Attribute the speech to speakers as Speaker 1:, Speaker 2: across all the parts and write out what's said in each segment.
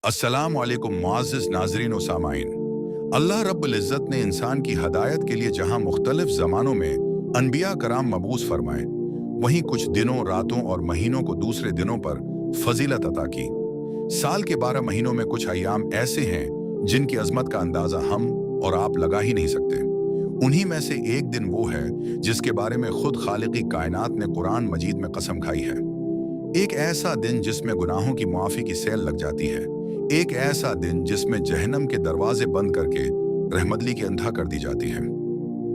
Speaker 1: अस्सलाम वालेकुम मुअज़्ज़िज़ नाज़रीन व सामाईन। अल्लाह रब्बुल इज़्ज़त ने इंसान की हदायत के लिए जहां मुख्तलिफ ज़मानों में अनबिया कराम मबूस फरमाए, वहीं कुछ दिनों, रातों और महीनों को दूसरे दिनों पर फजीलत अता की। साल के 12 महीनों में कुछ अय्याम ऐसे हैं जिनकी अजमत का अंदाज़ा हम और आप लगा ही नहीं सकते। उन्हीं में से एक दिन वो है जिसके बारे में खुद खालिक़ी कायनात ने कुरान मजीद में कसम खाई है। एक ऐसा दिन जिसमें गुनाहों की मुआफ़ी की सेल लग जाती है। एक ऐसा दिन जिसमें जहन्नम के दरवाजे बंद करके रहमतली की अंधा कर दी जाती है।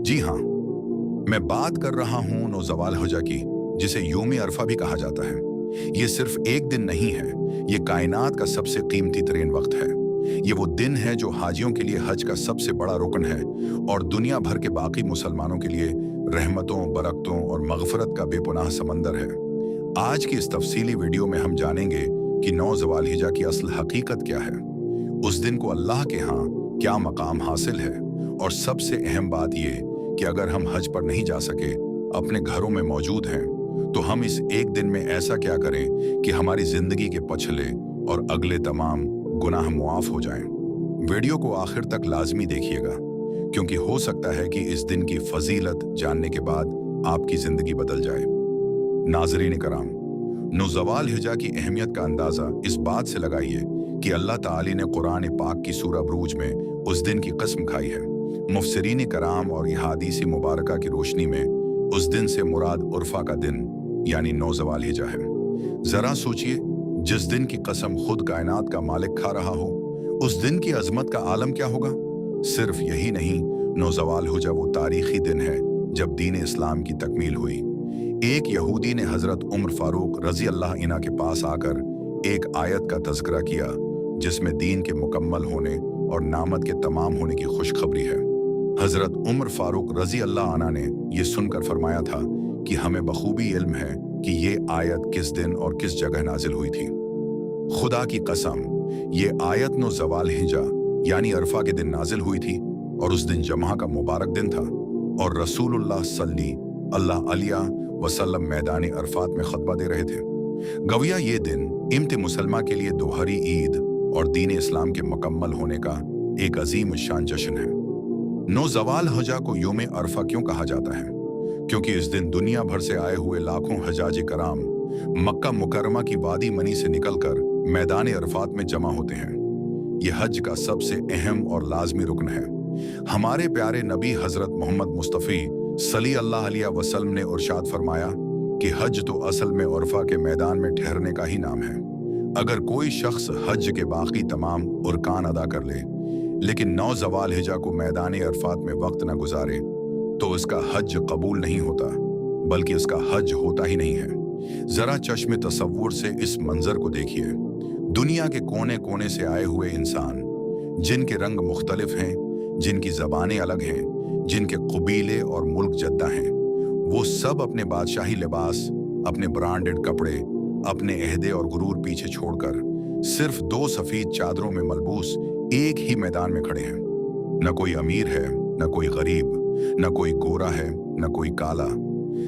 Speaker 1: जी हाँ, मैं बात कर रहा हूँ नौजवाल हुजा की, जिसे यौम अरफा भी कहा जाता है। ये सिर्फ एक दिन नहीं है, ये कायनात का सबसे कीमती तरीन वक्त है। ये वो दिन है जो हाजियों के लिए हज का सबसे बड़ा रुकन है और दुनिया भर के बाकी मुसलमानों के लिए रहमतों, बरकतों और मगफरत का बेपनाह समंदर है। आज की इस तफसीली वीडियो में हम जानेंगे कि 9 ज़वाल-हिजा की असल हकीकत क्या है, उस दिन को अल्लाह के यहाँ क्या मकाम हासिल है, और सबसे अहम बात ये कि अगर हम हज पर नहीं जा सके, अपने घरों में मौजूद हैं, तो हम इस एक दिन में ऐसा क्या करें कि हमारी जिंदगी के पछले और अगले तमाम गुनाह मुआफ हो जाएं। वीडियो को आखिर तक लाजमी देखिएगा, क्योंकि हो सकता है कि इस दिन की फजीलत जानने के बाद आपकी जिंदगी बदल जाए। नाज़रीन कराम, नुज़वाल हिजा की अहमियत का अंदाज़ा इस बात से लगाइए कि अल्लाह ताली ने कुरान पाक की सूरह बुरूज में उस दिन की कसम खाई है। मुफस्सिरीन कराम और अहादीस मुबारका की रोशनी में उस दिन से मुराद उर्फा का दिन यानी 9 ज़वाल हिजा है। ज़रा सोचिए, जिस दिन की कसम खुद कायनात का मालिक खा रहा हो, उस दिन की अजमत का आलम क्या होगा। सिर्फ यही नहीं, 9 ज़वाल हिजा वो तारीखी दिन है जब दीन इस्लाम की तकमील हुई। एक यहूदी ने हजरत उमर फारूक रजी अल्लाह इन्हा के पास आकर एक आयत का तज़किरा किया जिसमें दीन के मुकम्मल होने और नामत के तमाम होने की खुशखबरी है। हजरत उमर फारूक रजी अल्लाह अन्हा ने यह सुनकर फरमाया था कि हमें बखूबी इल्म है कि ये आयत किस दिन और किस जगह नाजिल हुई थी। खुदा की कसम, ये आयत 9 ज़वाल हिजा यानी अरफा के दिन नाजिल हुई थी और उस दिन जमा का मुबारक दिन था और रसूलुल्लाह सल्लल्लाहु अलैहि वसल्लम मैदान अरफात में खतबा दे रहे थे। गविया ये दिन इम्त मुसलमा के लिए दोहरी ईद और दीन इस्लाम के मुकम्मल होने का एक अजीम शान जश्न है। 9 ज़वाल हिजा को यौम अरफा क्यों कहा जाता है? क्योंकि इस दिन दुनिया भर से आए हुए लाखों हजाजी कराम मक्का मुकरमा की वादी मनी से निकलकर मैदान अरफात में जमा होते हैं। यह हज का सबसे अहम और लाजमी रुकन है। हमारे प्यारे नबी हजरत मोहम्मद मुस्तफ़ी सल्लल्लाहु अलैहि वसल्लम ने इरशाद फरमाया कि हज तो असल में उर्फा के मैदान में ठहरने का ही नाम है। अगर कोई शख्स हज के बाकी तमाम उरकान अदा कर ले लेकिन 9 ज़वाल हिजा को मैदान अरफात में वक्त न गुजारे तो इसका हज कबूल नहीं होता, बल्कि इसका हज होता ही नहीं है। जरा चश्मे तसव्वुर से इस मंजर को देखिए। दुनिया के कोने कोने से आए हुए इंसान, जिनके रंग मुख्तलिफ हैं, जिनकी ज़बानें अलग हैं, जिनके कबीले और मुल्क जद्दा हैं, वो सब अपने बादशाही लिबास, अपने ब्रांडेड कपड़े, अपने अहदे और गुरूर पीछे छोड़कर सिर्फ 2 सफ़ेद चादरों में मलबूस एक ही मैदान में खड़े हैं। न कोई अमीर है, न कोई गरीब, न कोई गोरा है, न कोई काला।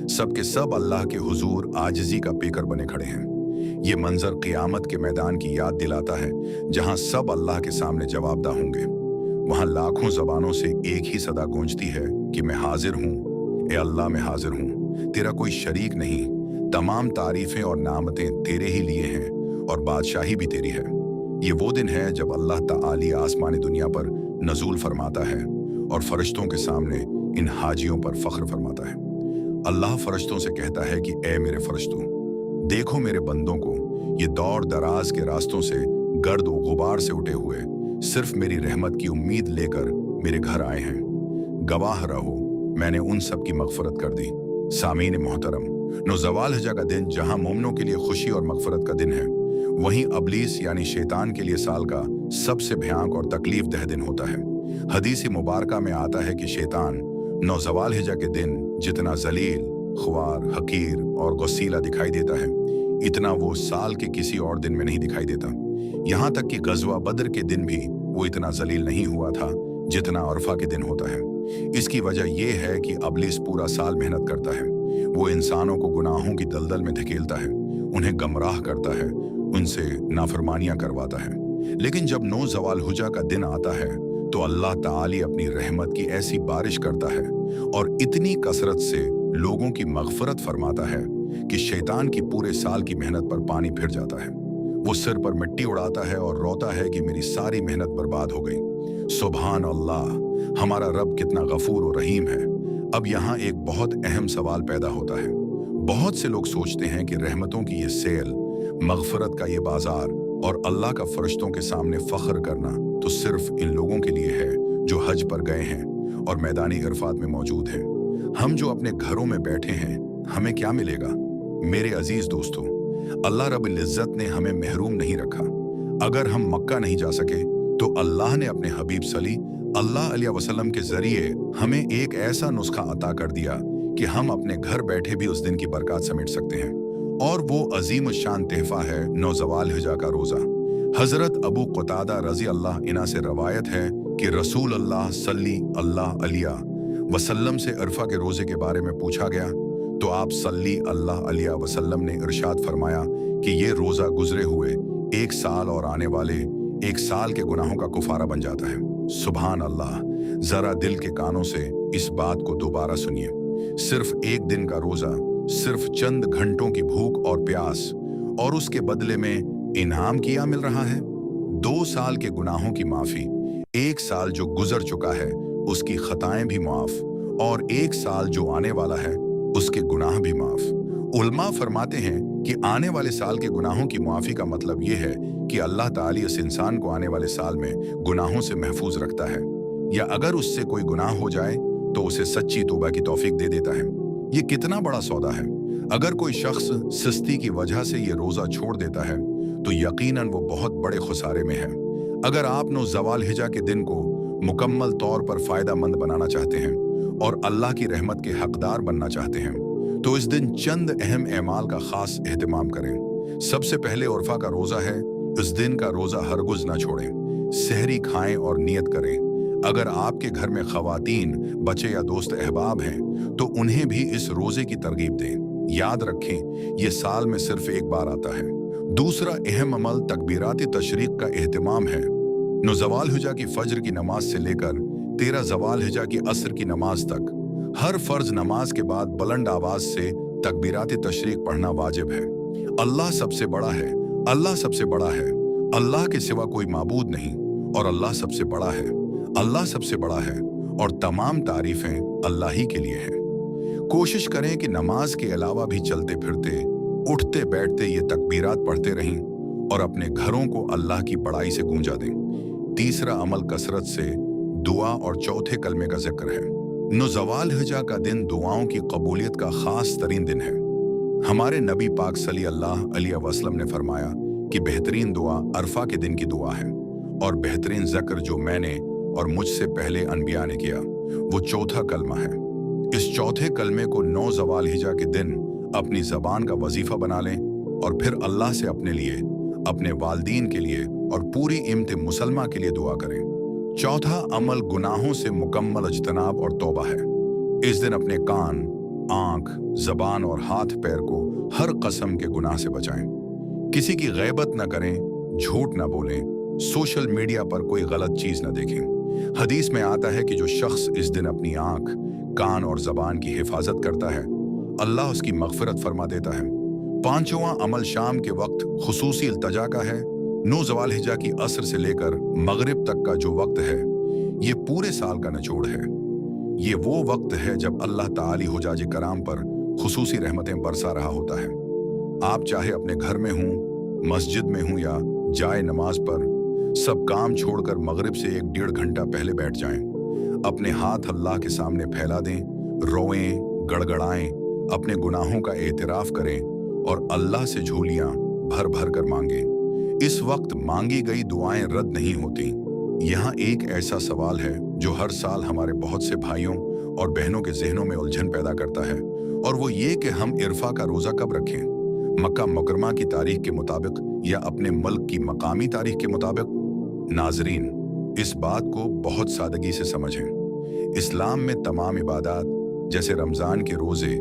Speaker 1: सबके सब अल्लाह के हुजूर आजिज़ी का पेकर बने खड़े हैं। ये मंजर क़ियामत के मैदान की याद दिलाता है, जहां सब अल्लाह के सामने जवाबदा होंगे। वहां लाखों जबानों से एक ही सदा गूंजती है कि मैं हाजिर हूँ, ए अल्लाह मैं हाजिर हूँ, तेरा कोई शरीक नहीं, तमाम तारीफें और नामतें तेरे ही लिए हैं और बादशाही भी तेरी है। ये वो दिन है जब अल्लाह ताली आसमानी दुनिया पर नजूल फरमाता है और फरिश्तों के सामने इन हाजियों पर फख्र फरमाता है। अल्लाह फरिश्तों से कहता है कि ए मेरे फरिश्तों, देखो मेरे बंदों को, ये दौर दराज के रास्तों से गर्द व गुबार से उठे हुए सिर्फ मेरी रहमत की उम्मीद लेकर मेरे घर आए हैं। गवाह रहो, मैंने उन सब की मगफरत कर दी। सामीन मोहतरम, 9 ज़वाल हिजा का दिन जहां मोमिनों के लिए खुशी और मगफरत का दिन है, वहीं अबलीस यानी शैतान के लिए साल का सबसे भयानक और तकलीफ दह दिन होता है। हदीस मुबारका में आता है कि शैतान 9 ज़वाल हिजा के दिन जितना जलील, ख्वार, हकीर और गसीला दिखाई देता है, इतना वो साल के किसी और दिन में नहीं दिखाई देता। यहाँ तक कि गज़वा बद्र के दिन भी वो इतना जलील नहीं हुआ था जितना अरफा के दिन होता है। इसकी वजह यह है कि अबलीस पूरा साल मेहनत करता है। वो इंसानों को गुनाहों की दलदल में धकेलता है, उन्हें गमराह करता है, उनसे नाफरमानियां करवाता है। लेकिन जब 9 ज़वाल हुजा का दिन आता है तो अल्लाह ताली अपनी रहमत की ऐसी बारिश करता है और इतनी कसरत से लोगों की मग़फ़िरत फरमाता है कि शैतान की पूरे साल की मेहनत पर पानी फिर जाता है। वो सिर पर मिट्टी उड़ाता है और रोता है कि मेरी सारी मेहनत बर्बाद हो गई। सुभान अल्लाह, हमारा रब कितना गफूर और रहीम है। अब यहाँ एक बहुत अहम सवाल पैदा होता है। बहुत से लोग सोचते हैं कि रहमतों की ये सेल, मग़फ़िरत का ये बाजार और अल्लाह का फरिश्तों के सामने फ़ख्र करना तो सिर्फ इन लोगों के लिए है जो हज पर गए हैं और मैदानी इरफात में मौजूद हैं। हम जो अपने घरों में बैठे हैं, हमें क्या मिलेगा? मेरे अजीज दोस्तों, अल्लाह रब्बुल इज़्ज़त ने हमें महरूम नहीं रखा। अगर हम मक्का नहीं जा सके तो अल्लाह ने अपने हबीब सल्लल्लाहु अलैहि वसल्लम के जरिए हमें एक ऐसा नुस्खा अता कर दिया कि हम अपने घर बैठे भी उस दिन की बरकत समेट सकते हैं। और वो अजीम शान तोहफा है 9 ज़वाल हिजा का रोज़ा। हज़रत अबू क़तादा रज़ी अल्लाह इन्हा से रवायत है कि रसूल अल्लाह सल्लल्लाहु अलैहि वसल्लम से अरफा के रोज़े के बारे में पूछा गया तो आप सल्लल्लाहु अलैहि वसल्लम ने इरशाद फरमाया कि ये रोज़ा गुजरे हुए 1 साल और आने वाले 1 साल के गुनाहों का कुफारा बन जाता है। सुभान अल्लाह, ज़रा दिल के कानों से इस बात को दोबारा सुनिए। सिर्फ 1 दिन का रोज़ा, सिर्फ चंद घंटों की भूख और प्यास, और उसके बदले में इनाम क्या मिल रहा है? 2 साल के गुनाहों की माफ़ी, 1 साल जो गुजर चुका है उसकी खताएं भी माफ़, और 1 साल जो आने वाला है उसके गुनाह भी माफ़। उलमा फरमाते हैं कि आने वाले साल के गुनाहों की माफ़ी का मतलब ये है कि अल्लाह ताली इस इंसान को आने वाले साल में गुनाहों से महफूज रखता है, या अगर उससे कोई गुनाह हो जाए तो उसे सच्ची तौबा की तौफीक दे देता है। ये कितना बड़ा सौदा है। अगर कोई शख्स सुस्ती की वजह से ये रोज़ा छोड़ देता है तो यकीनन वो बहुत बड़े खुसारे में है। अगर आप 9 ज़वाल हिजा के दिन को मुकम्मल तौर पर फ़ायदा मंद बनाना चाहते हैं और अल्लाह की रहमत के हकदार बनना चाहते हैं तो इस दिन चंद अहम एमाल का खास एहतमाम करें। सबसे पहले उर्फा का रोज़ा है। इस दिन का रोज़ा हरगुज ना छोड़ें। सहरी खाएं और नियत करें। अगर आपके घर में ख़वातीन, बच्चे या दोस्त अहबाब हैं तो उन्हें भी इस रोज़े की तरगीब दें। याद रखें, ये साल में सिर्फ 1 बार आता है। दूसरा अहम अमल तकबीरात तशरीक का एहतमाम है। 9 ज़वाल हिजा की फज्र की नमाज से लेकर 13 ज़वाल हिजा की असर की नमाज तक हर फर्ज नमाज के बाद बुलंद आवाज से तकबीरात तशरीक पढ़ना वाजिब है। अल्लाह सबसे बड़ा है, अल्लाह सबसे बड़ा है, अल्लाह के सिवा कोई माबूद नहीं, और अल्लाह सबसे बड़ा है, अल्लाह सबसे बड़ा है, और तमाम तारीफें अल्लाह ही के लिए हैं। कोशिश करें कि नमाज के अलावा भी चलते फिरते, उठते बैठते ये तकबीरात पढ़ते रहें और अपने घरों को अल्लाह की बड़ाई से गूंजा दें। तीसरा अमल कसरत से दुआ और चौथे कलमे का जिक्र है। 9 ज़वाल हिजा का दिन दुआओं की कबूलियत का खास तरीन दिन है। हमारे नबी पाक सल्लल्लाहु अलैहि वसल्लम ने फरमाया कि बेहतरीन दुआ अरफा के दिन की दुआ है, और बेहतरीन ज़िक्र जो मैंने और मुझसे पहले अनबिया ने किया वो चौथा कलमा है। इस चौथे कलमे को 9 ज़वाल हिजा के दिन अपनी ज़बान का वजीफ़ा बना लें और फिर अल्लाह से अपने लिए, अपने वालदीन के लिए और पूरी इम्मत मुसलमा के लिए दुआ करें। चौथा अमल गुनाहों से मुकम्मल इज्तनाब और तौबा है। इस दिन अपने कान, आंख, जबान और हाथ पैर को हर कस्म के गुनाह से बचाएं। किसी की गैबत न करें, झूठ न बोलें, सोशल मीडिया पर कोई गलत चीज न देखें। हदीस में आता है कि जो शख्स इस दिन अपनी आंख, कान और जबान की हिफाजत करता है, अल्लाह उसकी मग़फ़िरत फरमा देता है। 5वां अमल शाम के वक्त खुसूसी इल्तजा का है। 9 ज़वाल हिजा की असर से लेकर मगरिब तक का जो वक्त है, ये पूरे साल का निचोड़ है। ये वो वक्त है जब अल्लाह ताली हुजाज कराम पर खुसूसी रहमतें बरसा रहा होता है। आप चाहे अपने घर में हूँ, मस्जिद में हूँ या जाए नमाज पर, सब काम छोड़कर मगरिब से 1-1.5 घंटा पहले बैठ जाएं। अपने हाथ अल्लाह के सामने फैला दें, रोएं, गड़गड़ाएं, अपने गुनाहों का एतराफ़ करें और अल्लाह से झोलियाँ भर भर कर मांगें। इस वक्त मांगी गई दुआएं रद्द नहीं होती। यहाँ एक ऐसा सवाल है जो हर साल हमारे बहुत से भाइयों और बहनों के जहनों में उलझन पैदा करता है, और वो ये कि हम इरफा का रोज़ा कब रखें, मक्का मुकरमा की तारीख के मुताबिक या अपने मुल्क की मकामी तारीख के मुताबिक। नाजरीन, इस बात को बहुत सादगी से समझें। इस्लाम में तमाम इबादात जैसे रमज़ान के रोज़े,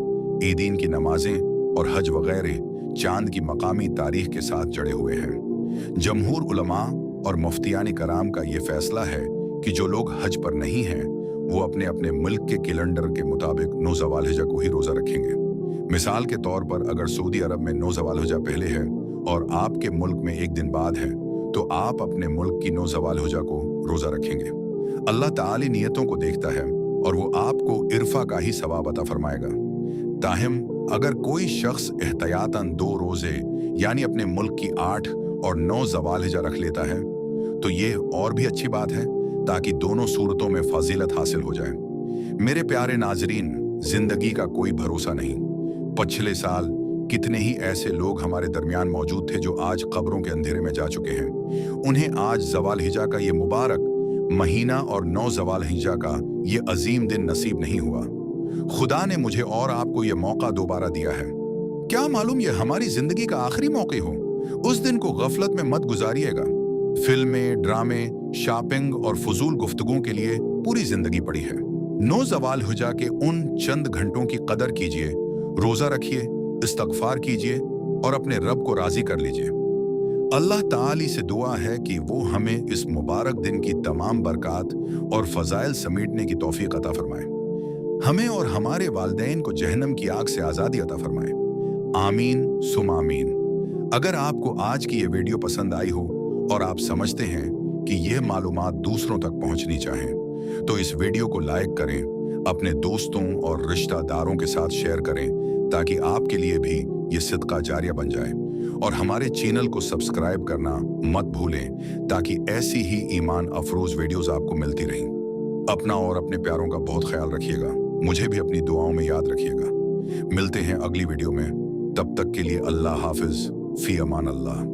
Speaker 1: ईदीन की नमाजें और हज वगैरह चांद की मकामी तारीख के साथ जड़े हुए हैं। जमहूर उलमा और मुफ्तियान कराम का ये फैसला है कि जो लोग हज पर नहीं हैं वो अपने अपने मुल्क के कैलेंडर के मुताबिक 9 ज़वाल-हिज्जा को ही रोज़ा रखेंगे। मिसाल के तौर पर अगर सऊदी अरब में 9 ज़वाल-हिज्जा पहले है और आपके मुल्क में एक दिन बाद है तो आप अपने मुल्क की 9 ज़वाल-हिज्जा को रोज़ा रखेंगे। अल्लाह ताली नियतों को देखता है और वो आपको इरफा का ही सवाब अता फरमाएगा। ताहम अगर कोई शख्स एहतियातन 2 रोज़े यानी अपने मुल्क की 8 और 9 ज़वाल-हिज्जा रख लेता है तो ये और भी अच्छी बात है ताकि दोनों सूरतों में फजीलत हासिल हो जाए। मेरे प्यारे नाजरीन, जिंदगी का कोई भरोसा नहीं। पिछले साल कितने ही ऐसे लोग हमारे दरमियान मौजूद थे जो आज कब्रों के अंधेरे में जा चुके हैं। उन्हें आज ज़वाल-हिज्जा का ये मुबारक महीना और 9 ज़वाल-हिज्जा का ये अजीम दिन नसीब नहीं हुआ। खुदा ने मुझे और आपको ये मौका दोबारा दिया है। क्या मालूम ये हमारी जिंदगी का आखिरी मौका हो। उस दिन को गफलत में मत गुजारिएगा। फिल्में, ड्रामे, शॉपिंग और फजूल गुफ्तगुओं के लिए पूरी जिंदगी पड़ी है। 9 ज़वाल-हिज्जा के उन चंद घंटों की कदर कीजिए, रोजा रखिए, इस्तगफार कीजिए और अपने रब को राजी कर लीजिए। अल्लाह ताली से दुआ है कि वो हमें इस मुबारक दिन की तमाम बरक़ात और फ़ज़ाइल समेटने की तौफीक अता फरमाए। हमें और हमारे वालिदैन को जहन्नम की आग से आज़ादी अता फरमाए। आमीन सुम आमीन। अगर आपको आज की ये वीडियो पसंद आई हो और आप समझते हैं कि यह मालूमात दूसरों तक पहुंचनी चाहें तो इस वीडियो को लाइक करें, अपने दोस्तों और रिश्तेदारों के साथ शेयर करें ताकि आपके लिए भी ये सदका जारिया बन जाए। और हमारे चैनल को सब्सक्राइब करना मत भूलें ताकि ऐसी ही ईमान अफरोज वीडियोस आपको मिलती रहें। अपना और अपने प्यारों का बहुत ख्याल रखिएगा। मुझे भी अपनी दुआओं में याद रखिएगा। मिलते हैं अगली वीडियो में। तब तक के लिए अल्लाह हाफिज, फी अमान अल्लाह।